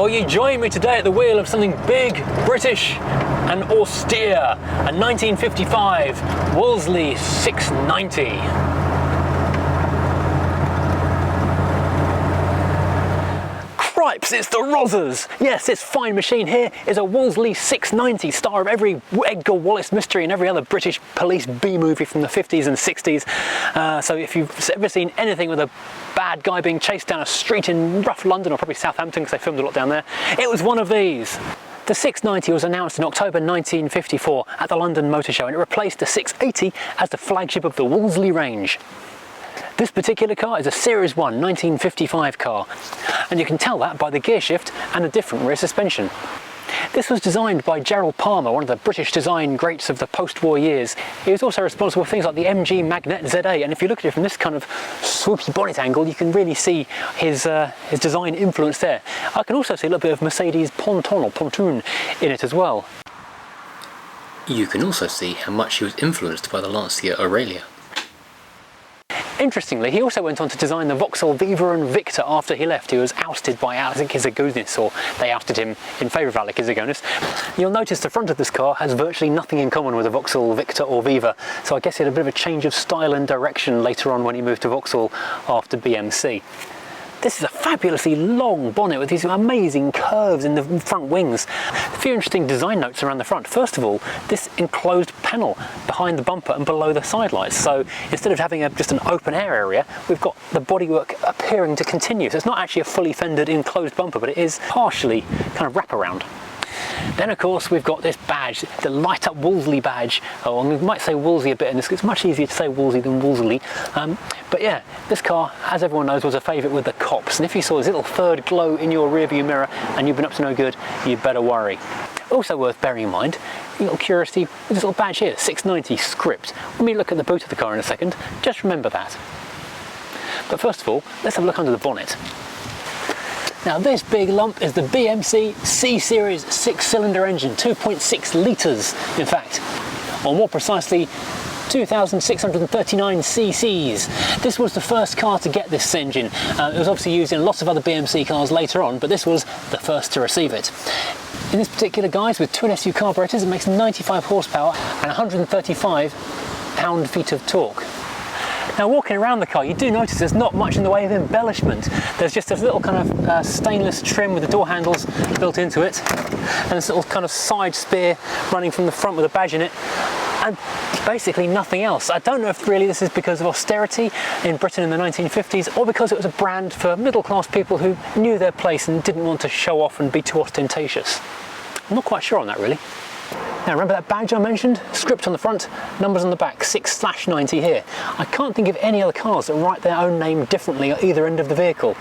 Will you join me today at the wheel of something big, British and austere, a 1955 Wolseley 690. Cripes, it's the Rozzers! Yes, this fine machine here is a Wolseley 690, star of every Edgar Wallace mystery and every other British police B-movie from the 50s and 60s. So if you've ever seen anything with a bad guy being chased down a street in rough London, or probably Southampton because they filmed a lot down there, it was one of these. The 690 was announced in October 1954 at the London Motor Show, and it replaced the 680 as the flagship of the Wolseley range. This particular car is a Series 1 1955 car, and you can tell that by the gear shift and a different rear suspension. This was designed by Gerald Palmer, one of the British design greats of the post-war years. He was also responsible for things like the MG Magnet ZA, and if you look at it from this kind of swoopy bonnet angle, you can really see his design influence there. I can also see a little bit of Mercedes pontoon in it as well. You can also see how much he was influenced by the Lancia Aurelia. Interestingly, he also went on to design the Vauxhall Viva and Victor after he left. He was ousted by Alec Izagunis, or they ousted him in favour of Alec Izagunis. You'll notice the front of this car has virtually nothing in common with the Vauxhall Victor or Viva, so I guess he had a bit of a change of style and direction later on when he moved to Vauxhall after BMC. This is a fabulously long bonnet with these amazing curves in the front wings. A few interesting design notes around the front. First of all, this enclosed panel behind the bumper and below the side lights. So instead of having just an open air area, we've got the bodywork appearing to continue. So it's not actually a fully fendered enclosed bumper, but it is partially kind of wraparound. Then of course we've got this badge, the light up Wolseley badge. Oh, we might say Wolseley a bit in this, it's much easier to say Wolseley than Wolseley. But yeah, this car, as everyone knows, was a favourite with the cops, and if you saw this little third glow in your rearview mirror and you've been up to no good, you better worry. Also worth bearing in mind, a little curiosity with this little badge here, 690 script. When we look at the boot of the car in a second, just remember that. But first of all, let's have a look under the bonnet. Now this big lump is the BMC C-Series 6-cylinder engine, 2.6 litres in fact, or more precisely 2,639 cc's. This was the first car to get this engine. It was obviously used in lots of other BMC cars later on, but this was the first to receive it. In this particular guise, with twin SU carburetors, it makes 95 horsepower and 135 pound-feet of torque. Now walking around the car, you do notice there's not much in the way of embellishment. There's just this little kind of stainless trim with the door handles built into it, and this little kind of side spear running from the front with a badge in it, and basically nothing else. I don't know if really this is because of austerity in Britain in the 1950s, or because it was a brand for middle-class people who knew their place and didn't want to show off and be too ostentatious. I'm not quite sure on that really. Now remember that badge I mentioned? Script on the front, numbers on the back, 6/90 here. I can't think of any other cars that write their own name differently at either end of the vehicle.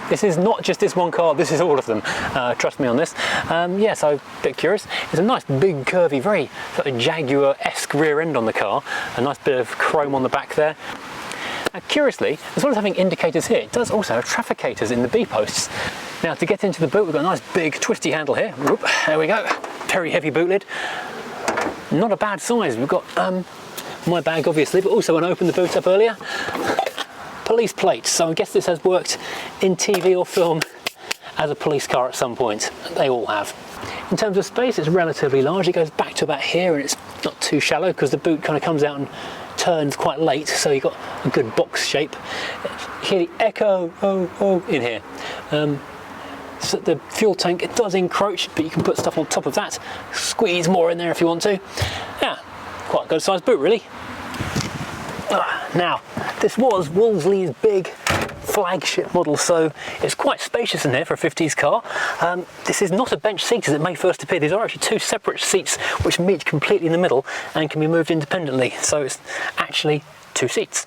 This is not just this one car, this is all of them. Trust me on this. Yeah, so a bit curious. It's a nice big curvy, very sort of Jaguar-esque rear end on the car. A nice bit of chrome on the back there. Curiously, as well as having indicators here, it does also have trafficators in the B-posts. Now to get into the boot, we've got a nice big twisty handle here. Whoop, there we go. Very heavy boot lid. Not a bad size. We've got my bag obviously, but also when I opened the boot up earlier, police plates. So I guess this has worked in TV or film as a police car at some point. They all have. In terms of space, it's relatively large. It goes back to about here, and it's not too shallow because the boot kind of comes out and turns quite late, so you've got a good box shape. You hear the echo, oh, in here. So the fuel tank, it does encroach, but you can put stuff on top of that, squeeze more in there if you want to. Yeah, quite a good sized boot really. Now, this was Wolseley's big flagship model, so it's quite spacious in here for a 50s car. This is not a bench seat as it may first appear. These are actually two separate seats which meet completely in the middle and can be moved independently, so it's actually two seats.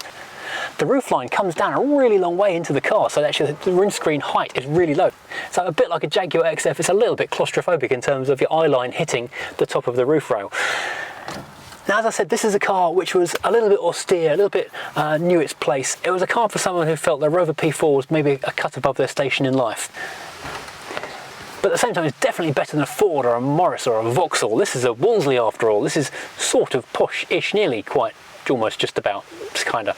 The roofline comes down a really long way into the car, so actually the windscreen height is really low. So a bit like a Jaguar XF, it's a little bit claustrophobic in terms of your eye line hitting the top of the roof rail. Now, as I said, this is a car which was a little bit austere, a little bit knew its place. It was a car for someone who felt the Rover P4 was maybe a cut above their station in life. But at the same time, it's definitely better than a Ford or a Morris or a Vauxhall. This is a Wolseley after all. This is sort of posh-ish, nearly quite, almost just about, just kind of.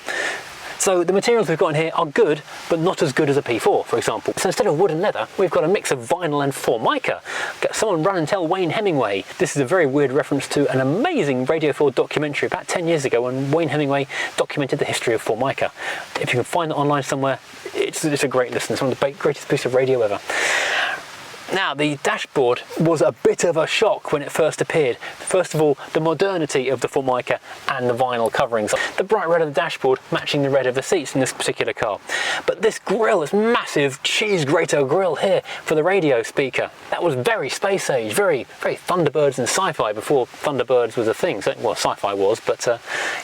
So the materials we've got in here are good, but not as good as a P4, for example. So instead of wood and leather, we've got a mix of vinyl and Formica. Someone run and tell Wayne Hemingway. This is a very weird reference to an amazing Radio 4 documentary about 10 years ago when Wayne Hemingway documented the history of Formica. If you can find it online somewhere, it's a great listen. It's one of the greatest pieces of radio ever. Now, the dashboard was a bit of a shock when it first appeared. First of all, the modernity of the Formica and the vinyl coverings. The bright red of the dashboard matching the red of the seats in this particular car. But this grille, this massive cheese grater grille here for the radio speaker, that was very space age, very Thunderbirds and sci-fi before Thunderbirds was a thing. So, well, sci-fi was, but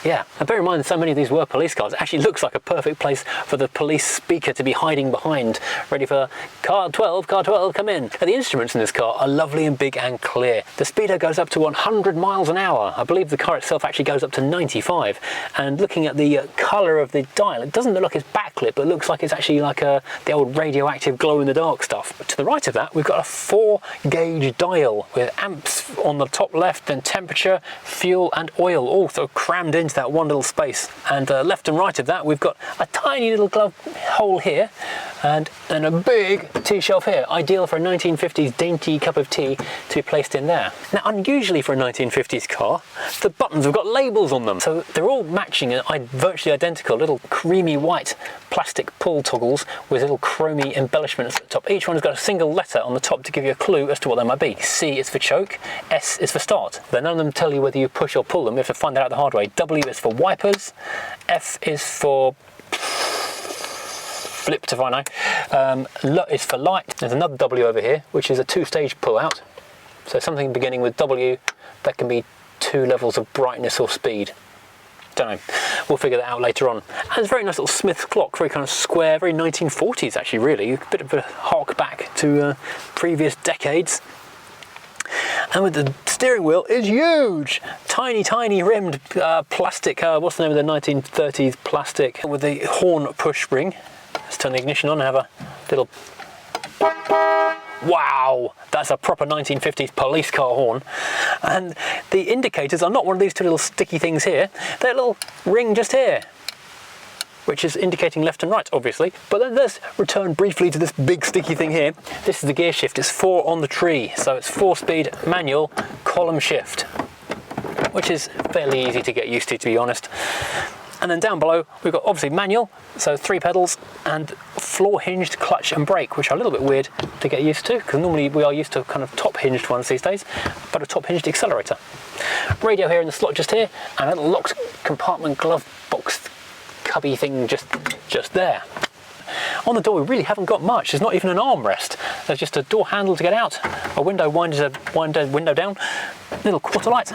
yeah. And bear in mind, so many of these were police cars. It actually looks like a perfect place for the police speaker to be hiding behind, ready for car 12, come in. Now, the instruments in this car are lovely and big and clear. The speedo goes up to 100 miles an hour. I believe the car itself actually goes up to 95. And looking at the colour of the dial, it doesn't look like it's backlit, but it looks like it's actually like the old radioactive glow-in-the-dark stuff. But to the right of that, we've got a 4-gauge dial with amps on the top left, then temperature, fuel and oil, all sort of crammed into that one little space. And left and right of that, we've got a tiny little glove hole here, and a big tea shelf here, ideal for a 1950s dainty cup of tea to be placed in there. Now, unusually for a 1950s car, the buttons have got labels on them, so they're all matching and virtually identical, little creamy white plastic pull toggles with little chromy embellishments at the top. Each one has got a single letter on the top to give you a clue as to what they might be. C is for choke, S is for start. Then none of them tell you whether you push or pull them. You have to find that out the hard way. W is for wipers, F is for flipped, if I know. L is for light. There's another W over here, which is a 2-stage pull out. So something beginning with W, that can be 2 levels of brightness or speed. Don't know. We'll figure that out later on. And it's a very nice little Smith's clock, very kind of square, very 1940s actually, really. A bit of a hark back to previous decades. And with the steering wheel is huge, tiny rimmed plastic. What's the name of the 1930s plastic with the horn push spring? Let's turn the ignition on and have a little. Wow, that's a proper 1950s police car horn. And the indicators are not one of these 2 little sticky things here. They're a little ring just here, which is indicating left and right, obviously. But then let's return briefly to this big sticky thing here. This is the gear shift. It's 4 on the tree, so it's 4-speed manual column shift, which is fairly easy to get used to be honest. And then down below, we've got obviously manual, so 3 pedals, and floor-hinged clutch and brake, which are a little bit weird to get used to, because normally we are used to kind of top-hinged ones these days, but a top-hinged accelerator. Radio here in the slot just here, and a little locked compartment glove box cubby thing just there. On the door, we really haven't got much. There's not even an armrest. There's just a door handle to get out, a window window down, little quarter light,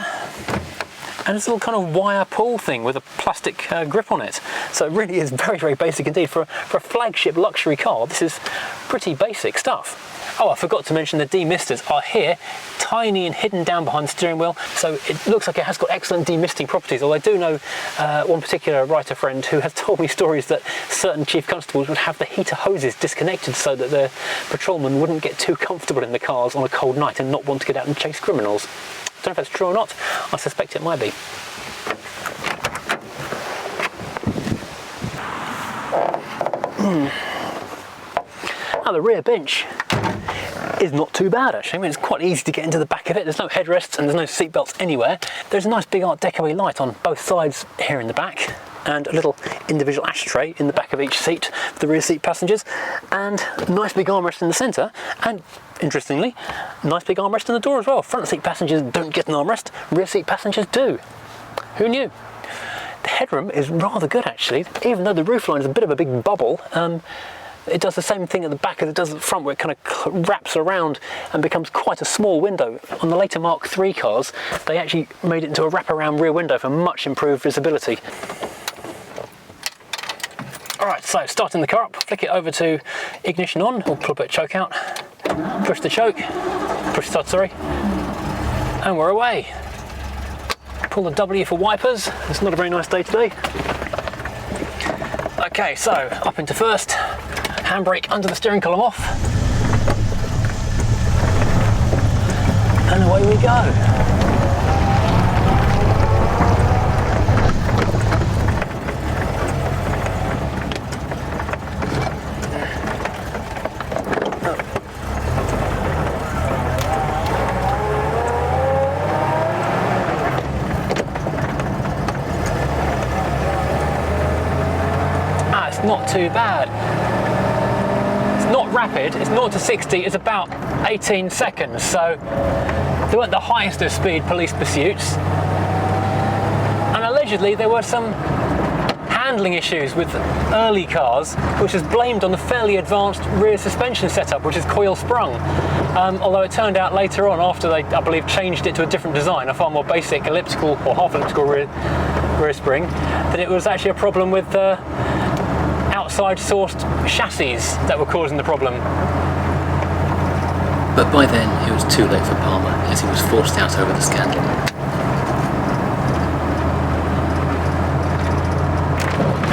and this little kind of wire pull thing with a plastic grip on it. So it really is very basic indeed. For a flagship luxury car, this is pretty basic stuff. Oh, I forgot to mention the demisters are here, tiny and hidden down behind the steering wheel, so it looks like it has got excellent demisting properties. Although I do know one particular writer friend who has told me stories that certain chief constables would have the heater hoses disconnected so that the patrolmen wouldn't get too comfortable in the cars on a cold night and not want to get out and chase criminals. I don't know if that's true or not. I suspect it might be. Now the rear bench is not too bad actually. I mean, it's quite easy to get into the back of it. There's no headrests and there's no seat belts anywhere. There's a nice big Art Deco light on both sides here in the back, and a little individual ashtray in the back of each seat for the rear seat passengers, and a nice big armrest in the centre, and interestingly, nice big armrest in the door as well. Front seat passengers don't get an armrest, rear seat passengers do. Who knew? The headroom is rather good actually, even though the roofline is a bit of a big bubble. It does the same thing at the back as it does at the front, where it kind of wraps around and becomes quite a small window. On the later Mark III cars, they actually made it into a wraparound rear window for much improved visibility. Alright, so starting the car up, flick it over to ignition on, or pull a bit of choke out, push the choke, push start, sorry, and we're away. Pull the W for wipers. It's not a very nice day today. Okay, so up into first, handbrake under the steering column off, and away we go. not too bad. It's not rapid, it's 0 to 60 is about 18 seconds, so they weren't the highest of speed police pursuits. And allegedly there were some handling issues with early cars, which is blamed on the fairly advanced rear suspension setup, which is coil sprung. Although it turned out later on, after they, I believe, changed it to a different design, a far more basic elliptical or half elliptical rear spring, that it was actually a problem with outside sourced chassis that were causing the problem. But by then it was too late for Palmer, as he was forced out over the scandal.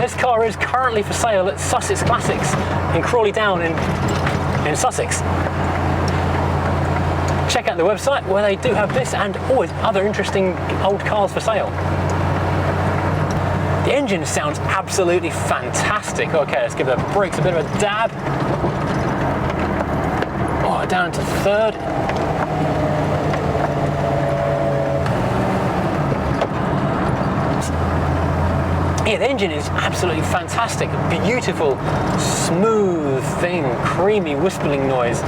This car is currently for sale at Sussex Classics in Crawley Down in Sussex. Check out the website where they do have this and always other interesting old cars for sale. The engine sounds absolutely fantastic. Okay, let's give the brakes a bit of a dab. Oh, down to third. Yeah, the engine is absolutely fantastic. Beautiful, smooth thing, creamy whistling noise.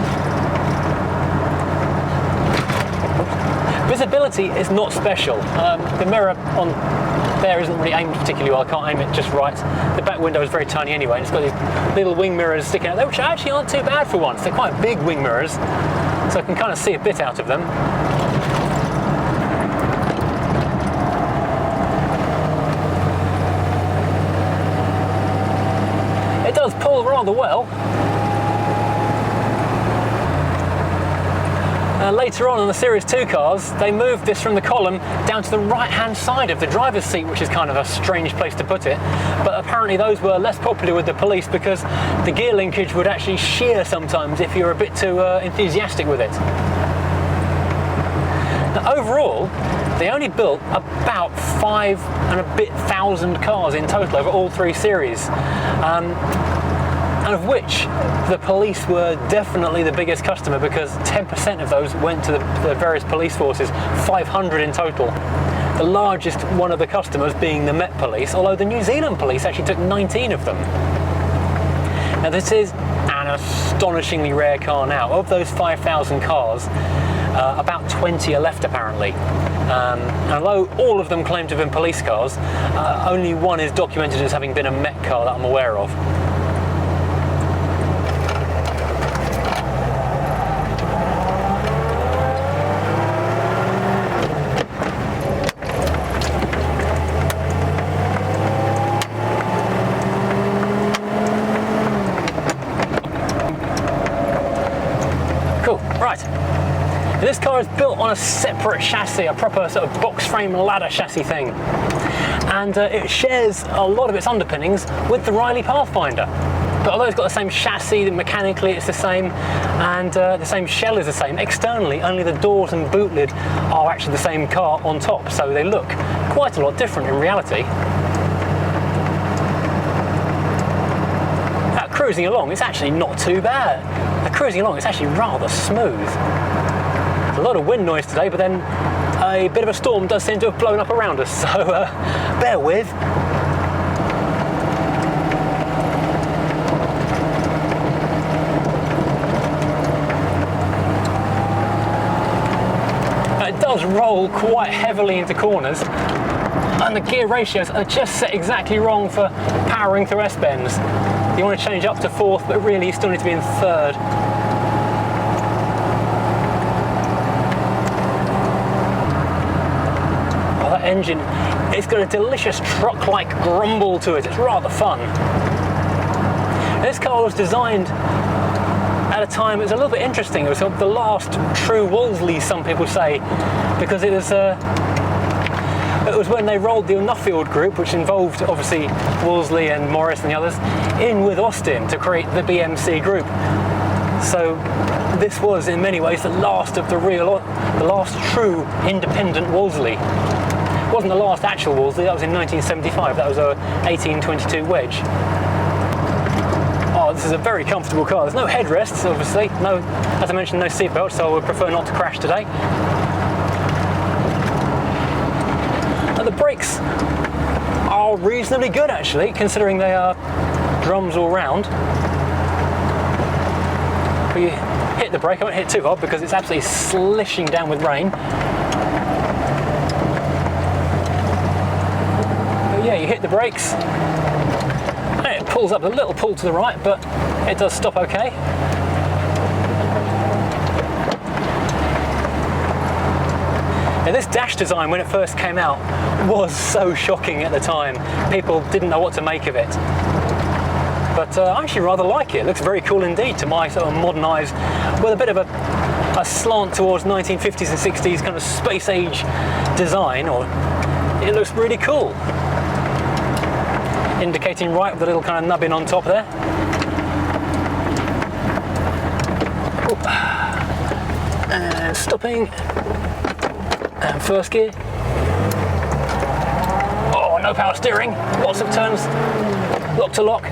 Visibility is not special. The mirror on there isn't really aimed particularly well. I can't aim it just right. The back window is very tiny anyway, and it's got these little wing mirrors sticking out there, which actually aren't too bad for once. They're quite big wing mirrors, so I can kind of see a bit out of them. It does pull rather well. Later on in the Series 2 cars, they moved this from the column down to the right-hand side of the driver's seat, which is kind of a strange place to put it. But apparently those were less popular with the police because the gear linkage would actually shear sometimes if you were a bit too enthusiastic with it. Now, overall, they only built about 5,000 cars in total over all three series. And of which the police were definitely the biggest customer, because 10% of those went to the various police forces, 500 in total. The largest one of the customers being the Met Police, although the New Zealand Police actually took 19 of them. Now this is an astonishingly rare car now. Of those 5,000 cars, about 20 are left apparently. And although all of them claim to have been police cars, only one is documented as having been a Met car that I'm aware of. This car is built on a separate chassis, a proper sort of box frame ladder chassis thing. And it shares a lot of its underpinnings with the Riley Pathfinder. But although it's got the same chassis, mechanically it's the same, and the same shell is the same, externally only the doors and boot lid are actually the same car on top, so they look quite a lot different in reality. Cruising along, it's actually not too bad. Cruising along, it's actually rather smooth. A lot of wind noise today, but then a bit of a storm does seem to have blown up around us, so bear with. It does roll quite heavily into corners, and the gear ratios are just set exactly wrong for powering through S-bends. You want to change up to fourth, but really you still need to be in third. Engine, it's got a delicious truck-like grumble to it. It's rather fun. This car was designed at a time it was a little bit interesting. It was sort of the last true Wolseley, some people say, because it was when they rolled the Nuffield group, which involved obviously Wolseley and Morris and the others, in with Austin to create the BMC group. So this was in many ways the last of the last true independent Wolseley. It wasn't the last actual Wolseley, that was in 1975, that was a 1822 wedge. Oh, this is a very comfortable car. There's no headrests, obviously, no, as I mentioned, no seatbelt, so I would prefer not to crash today. And the brakes are reasonably good actually, considering they are drums all round. But you hit the brake, I won't hit too hard because it's absolutely slishing down with rain. But yeah, you hit the brakes, and it pulls up a little pull to the right, but it does stop okay. Now, this dash design, when it first came out, was so shocking at the time. People didn't know what to make of it. But I actually rather like it. It looks very cool indeed to my sort of modern eyes, with a bit of a slant towards 1950s and 60s kind of space age design. Or it looks really cool. Indicating right with a little kind of nubbin on top there. Oop. And stopping. And first gear. Oh, no power steering. Lots of turns. Lock to lock.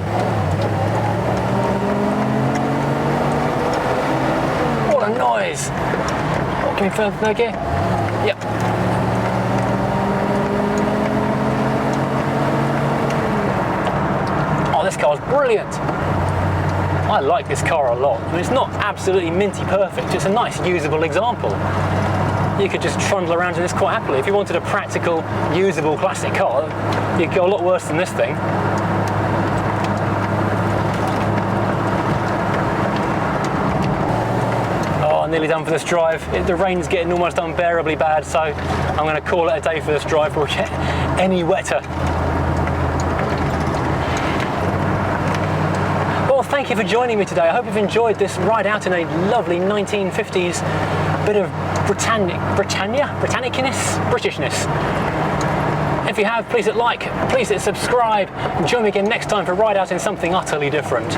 What a noise. Oh, can we further third gear? Yep. Oh, this car's brilliant. I like this car a lot. I mean, it's not absolutely minty perfect. It's a nice usable example. You could just trundle around in this quite happily. If you wanted a practical, usable classic car, you'd go a lot worse than this thing. Oh, I'm nearly done for this drive. The rain's getting almost unbearably bad, so I'm going to call it a day for this drive before we get any wetter. Well, thank you for joining me today. I hope you've enjoyed this ride out in a lovely 1950s bit of Britishness. If you have, please hit like, please hit subscribe, and join me again next time for a ride out in something utterly different.